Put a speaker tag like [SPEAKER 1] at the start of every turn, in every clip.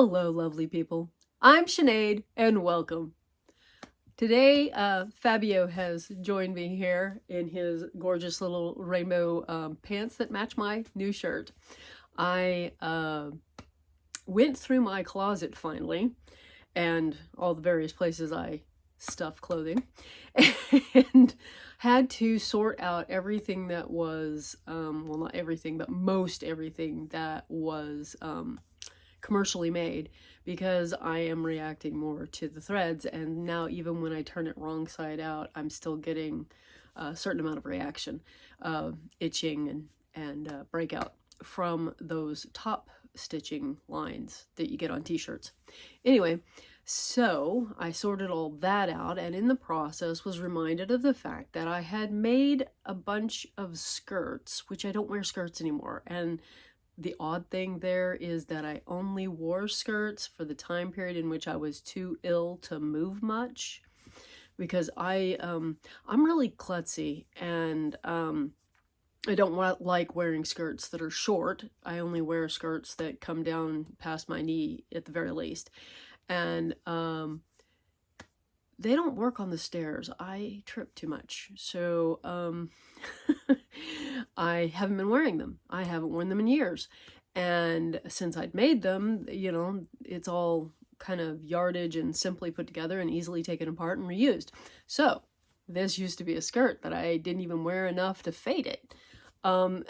[SPEAKER 1] Hello, lovely people. I'm Sinead, and welcome. Today, Fabio has joined me here in his gorgeous little rainbow pants that match my new shirt. I went through my closet finally, and all the various places I stuff clothing, and had to sort out everything that was, well, not everything, but most everything that was commercially made, because I am reacting more to the threads, and now even when I turn it wrong side out, I'm still getting a certain amount of reaction, itching and breakout from those top stitching lines that you get on t-shirts. Anyway, so I sorted all that out, and in the process was reminded of the fact that I had made a bunch of skirts, which I don't wear skirts anymore. And the odd thing there is that I only wore skirts for the time period in which I was too ill to move much, because I'm really klutzy, and I don't like wearing skirts that are short. I only wear skirts that come down past my knee at the very least, and they don't work on the stairs. I trip too much, so I haven't been wearing them. I haven't worn them in years, and since I'd made them, you know, it's all kind of yardage and simply put together and easily taken apart and reused. So this used to be a skirt, but I didn't even wear enough to fade it, and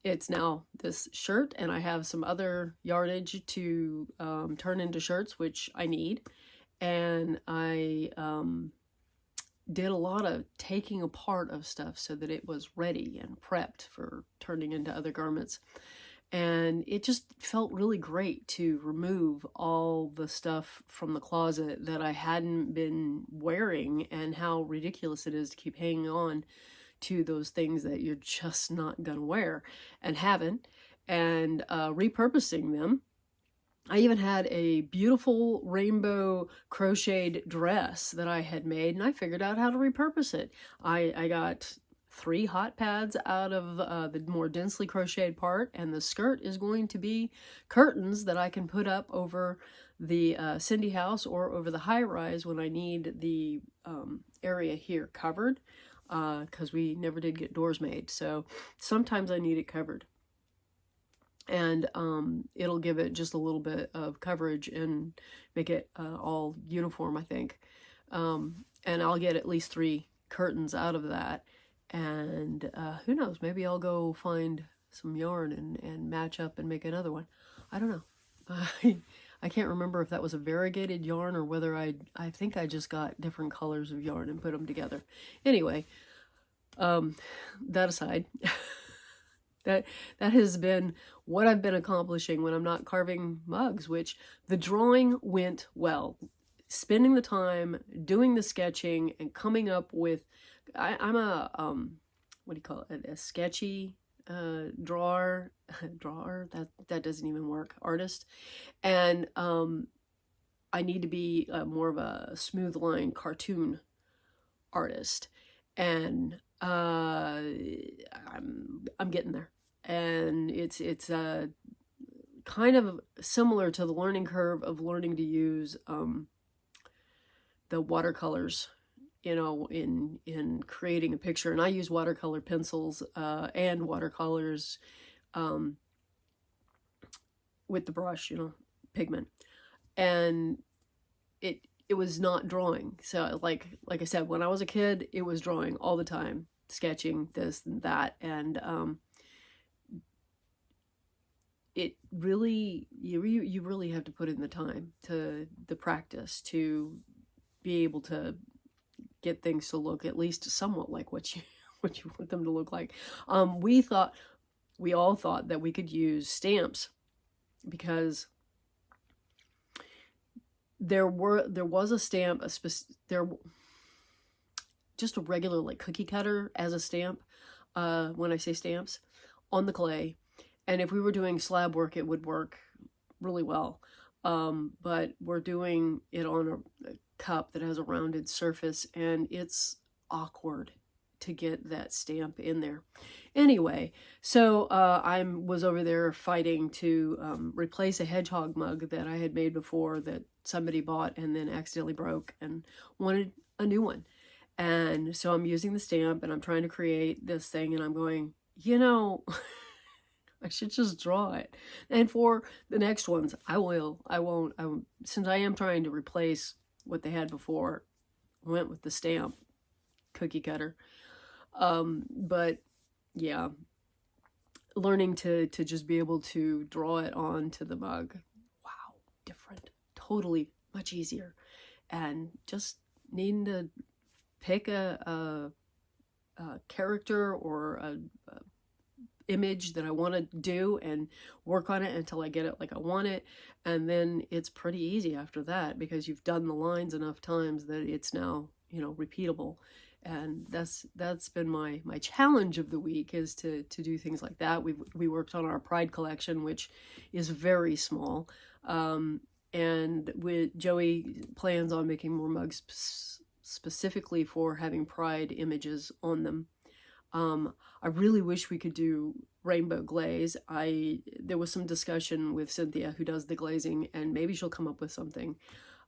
[SPEAKER 1] it's now this shirt, and I have some other yardage to turn into shirts, which I need. And I did a lot of taking apart of stuff so that it was ready and prepped for turning into other garments. And it just felt really great to remove all the stuff from the closet that I hadn't been wearing, and how ridiculous it is to keep hanging on to those things that you're just not gonna wear and haven't, and repurposing them. I even had a beautiful rainbow crocheted dress that I had made, and I figured out how to repurpose it. I got 3 hot pads out of the more densely crocheted part, and the skirt is going to be curtains that I can put up over the Cindy house or over the high rise when I need the area here covered, because we never did get doors made, so sometimes I need it covered. And it'll give it just a little bit of coverage and make it all uniform, I think. And I'll get at least 3 curtains out of that. And who knows, maybe I'll go find some yarn and match up and make another one. I don't know. I can't remember if that was a variegated yarn or whether I think I just got different colors of yarn and put them together. Anyway, that aside, that has been what I've been accomplishing when I'm not carving mugs, which the drawing went well. Spending the time doing the sketching and coming up with, I'm a what do you call it, a sketchy drawer, that doesn't even work, artist. And I need to be more of a smooth line cartoon artist, and I'm getting there. And it's kind of similar to the learning curve of learning to use the watercolors, you know, in creating a picture. And I use watercolor pencils and watercolors with the brush, you know, pigment. And it was not drawing. So like I said, when I was a kid, it was drawing all the time, sketching this and that, and it really, you really have to put in the time, to the practice, to be able to get things to look at least somewhat like what you want them to look like. We all thought that we could use stamps, because there was a stamp, just a regular like cookie cutter as a stamp, when I say stamps, on the clay. And if we were doing slab work, it would work really well. But we're doing it on a cup that has a rounded surface, and it's awkward to get that stamp in there. Anyway, so I was over there fighting to replace a hedgehog mug that I had made before that somebody bought and then accidentally broke and wanted a new one. And so I'm using the stamp and I'm trying to create this thing, and I'm going, you know, I should just draw it. And for the next ones, I won't, since I am trying to replace what they had before, I went with the stamp cookie cutter. But yeah, learning to just be able to draw it onto the mug. Wow, different, totally much easier. And just needing to pick a character or a image that I want to do and work on it until I get it like I want it, and then it's pretty easy after that because you've done the lines enough times that it's now, you know, repeatable. And that's been my challenge of the week, is to do things like that. We worked on our Pride collection, which is very small, and with Joey plans on making more mugs specifically for having Pride images on them. I really wish we could do rainbow glaze. There was some discussion with Cynthia, who does the glazing, and maybe she'll come up with something.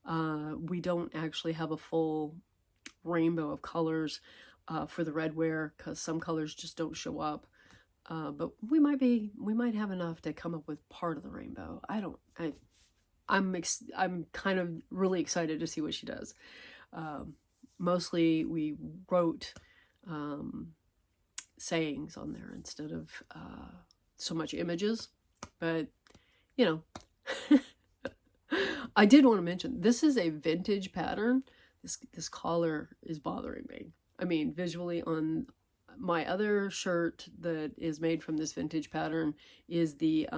[SPEAKER 1] We don't actually have a full rainbow of colors for the redware because some colors just don't show up. But we might have enough to come up with part of the rainbow. I'm kind of really excited to see what she does. Mostly we wrote sayings on there instead of so much images, but you know. I did want to mention, this is a vintage pattern. This collar is bothering me. I mean, visually, on my other shirt that is made from this vintage pattern is the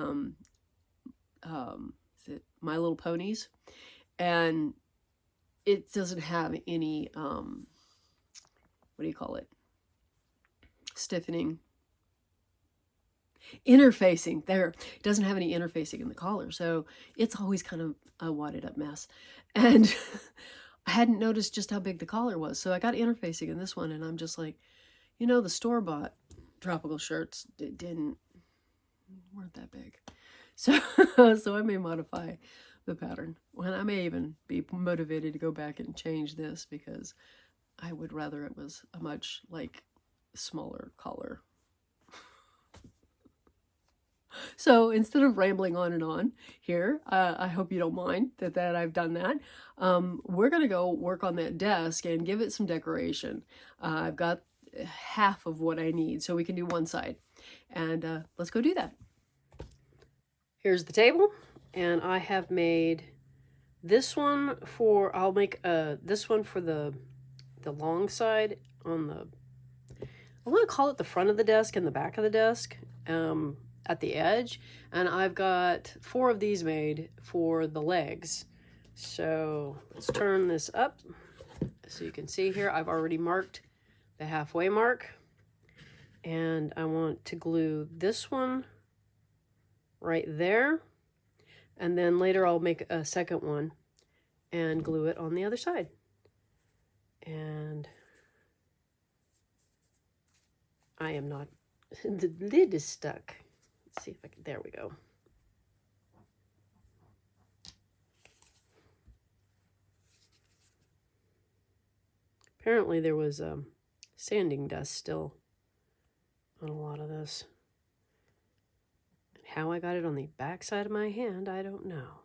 [SPEAKER 1] is it My Little Ponies, and it doesn't have any what do you call it? Stiffening. Interfacing. There. It doesn't have any interfacing in the collar, so it's always kind of a wadded up mess. And I hadn't noticed just how big the collar was, so I got interfacing in this one, and I'm just like, you know, the store-bought tropical shirts weren't that big. So I may modify the pattern. And I may even be motivated to go back and change this, because I would rather it was a much, like, smaller collar. So instead of rambling on and on here, I hope you don't mind that I've done that. We're going to go work on that desk and give it some decoration. I've got half of what I need, so we can do one side. And let's go do that. Here's the table, and I have made this one for, I'll make this one for the long side on the, I want to call it the front of the desk and the back of the desk. At the edge, and I've got 4 of these made for the legs. So let's turn this up so you can see here. I've already marked the halfway mark, and I want to glue this one right there, and then later I'll make a second one and glue it on the other side. And I am not, the lid is stuck. See if I can, there we go. Apparently there was sanding dust still on a lot of this. And how I got it on the back side of my hand, I don't know.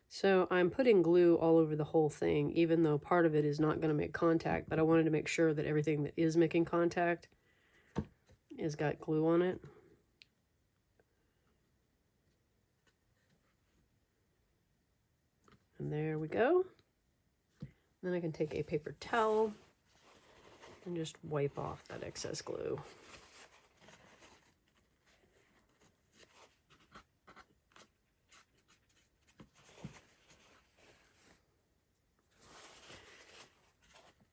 [SPEAKER 1] So I'm putting glue all over the whole thing, even though part of it is not going to make contact, but I wanted to make sure that everything that is making contact has got glue on it. And there we go. Then I can take a paper towel and just wipe off that excess glue.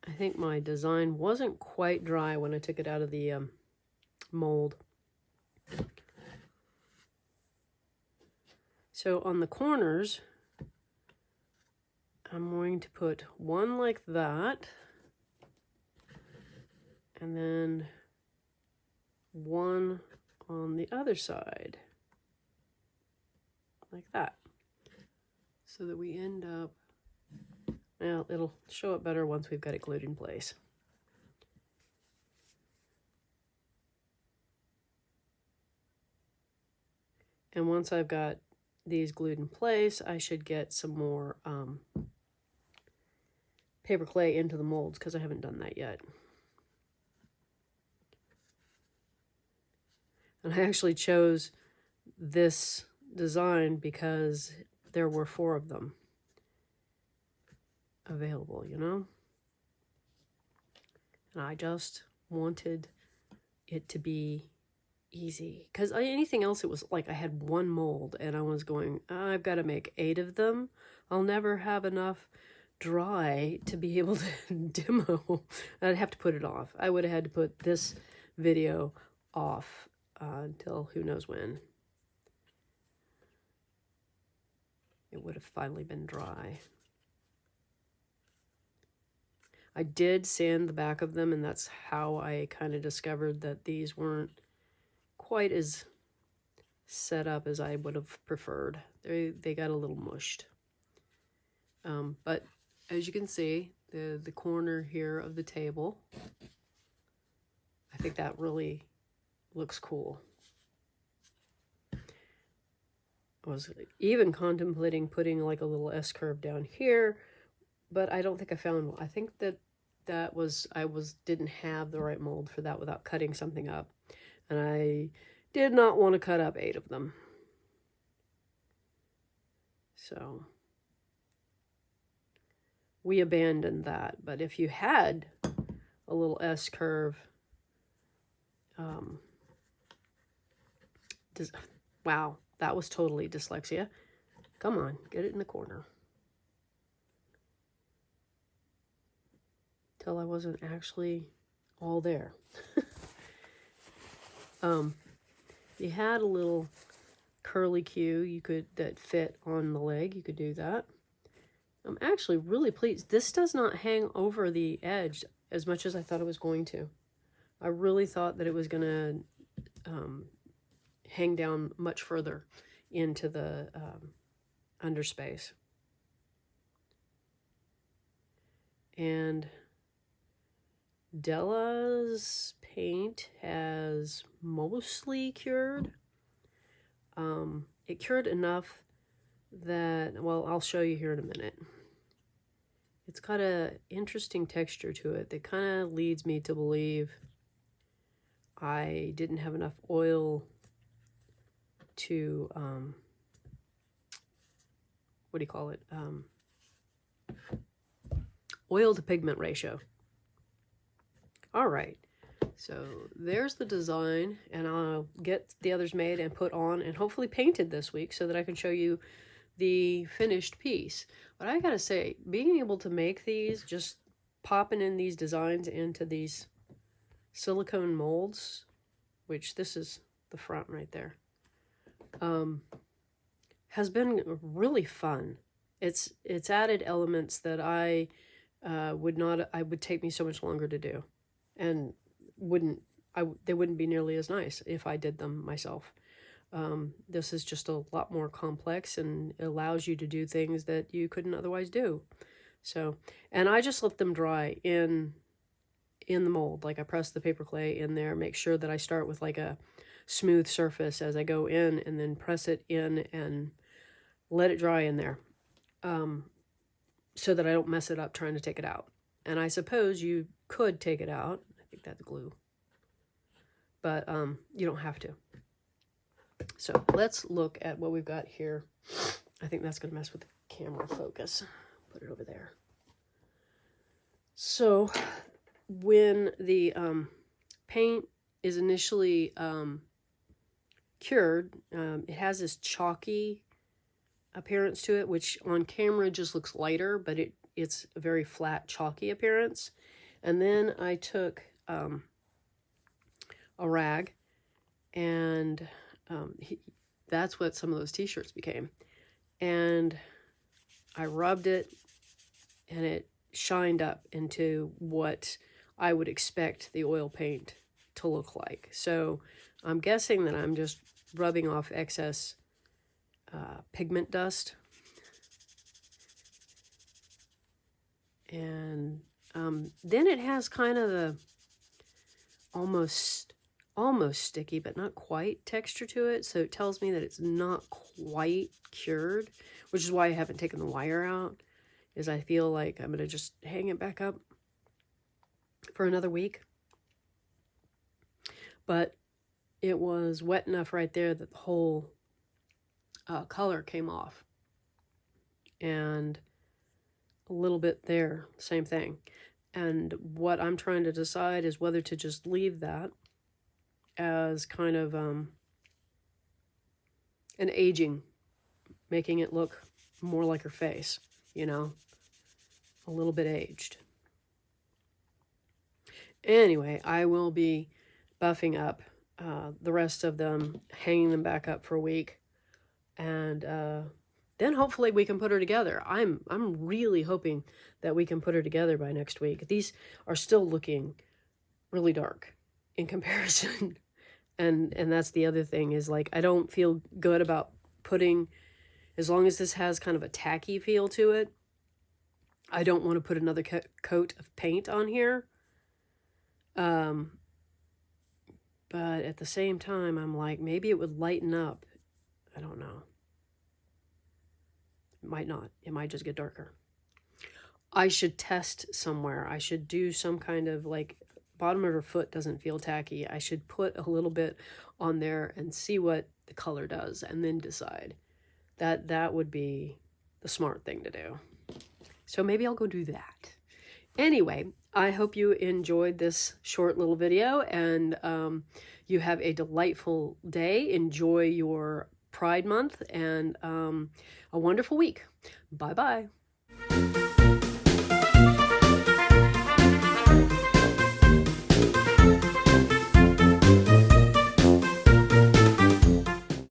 [SPEAKER 1] I think my design wasn't quite dry when I took it out of the mold. So on the corners, I'm going to put one like that, And then one on the other side, like that. So that we end up, well, it'll show up better once we've got it glued in place. And once I've got these glued in place, I should get some more paper clay into the molds, because I haven't done that yet. And I actually chose this design because there were 4 of them available, you know? And I just wanted it to be easy, because anything else, it was like I had 1 mold and I was going, I've got to make 8 of them. I'll never have enough dry to be able to demo. I'd have to put it off. I would have had to put this video off until who knows when it would have finally been dry. I did sand the back of them, and that's how I kind of discovered that these weren't quite as set up as I would have preferred. They got a little mushed. But as you can see, the corner here of the table, I think that really looks cool. I was even contemplating putting like a little S-curve down here, but I don't think I found one. I think that was, didn't have the right mold for that without cutting something up. And I did not want to cut up 8 of them. So we abandoned that. But if you had a little S-curve, wow, that was totally dyslexia. Come on, get it in the corner. Till I wasn't actually all there. You had a little curly Q that fit on the leg. You could do that. I'm actually really pleased. This does not hang over the edge as much as I thought it was going to. I really thought that it was going to hang down much further into the underspace. And Della's paint has mostly cured. It cured enough that, well, I'll show you here in a minute. It's got an interesting texture to it that kind of leads me to believe I didn't have enough oil to, what do you call it? Oil to pigment ratio. All right, so there's the design, and I'll get the others made and put on and hopefully painted this week so that I can show you the finished piece. But I gotta say, being able to make these, just popping in these designs into these silicone molds, which this is the front right there, has been really fun. It's added elements that I would take me so much longer to do, and they wouldn't be nearly as nice if I did them myself. This is just a lot more complex and allows you to do things that you couldn't otherwise do. So, and I just let them dry in the mold. Like I press the paper clay in there, make sure that I start with like a smooth surface as I go in, and then press it in and let it dry in there, so that I don't mess it up trying to take it out. And I suppose you could take it out. I think that's glue. But you don't have to. So let's look at what we've got here. I think that's going to mess with the camera focus. Put it over there. So when the paint is initially cured, it has this chalky appearance to it, which on camera just looks lighter, but it's a very flat, chalky appearance. And then I took a rag, and that's what some of those t-shirts became. And I rubbed it, and it shined up into what I would expect the oil paint to look like. So I'm guessing that I'm just rubbing off excess pigment dust. And then it has kind of the almost sticky, but not quite texture to it. So it tells me that it's not quite cured, which is why I haven't taken the wire out, is I feel like I'm going to just hang it back up for another week. But it was wet enough right there that the whole color came off. And a little bit there, same thing. And what I'm trying to decide is whether to just leave that as kind of an aging, making it look more like her face, you know, a little bit aged. Anyway, I will be buffing up the rest of them, hanging them back up for a week, and then hopefully we can put her together. I'm really hoping that we can put her together by next week. These are still looking really dark in comparison. And that's the other thing, is like, I don't feel good about putting, as long as this has kind of a tacky feel to it, I don't want to put another coat of paint on here. But at the same time, I'm like, maybe it would lighten up. I don't know. It might not. It might just get darker. I should test somewhere. I should do some kind of, like, bottom of her foot doesn't feel tacky. I should put a little bit on there and see what the color does, and then decide. That would be the smart thing to do. So maybe I'll go do that. Anyway, I hope you enjoyed this short little video, and you have a delightful day. Enjoy your Pride Month, and a wonderful week. Bye-bye.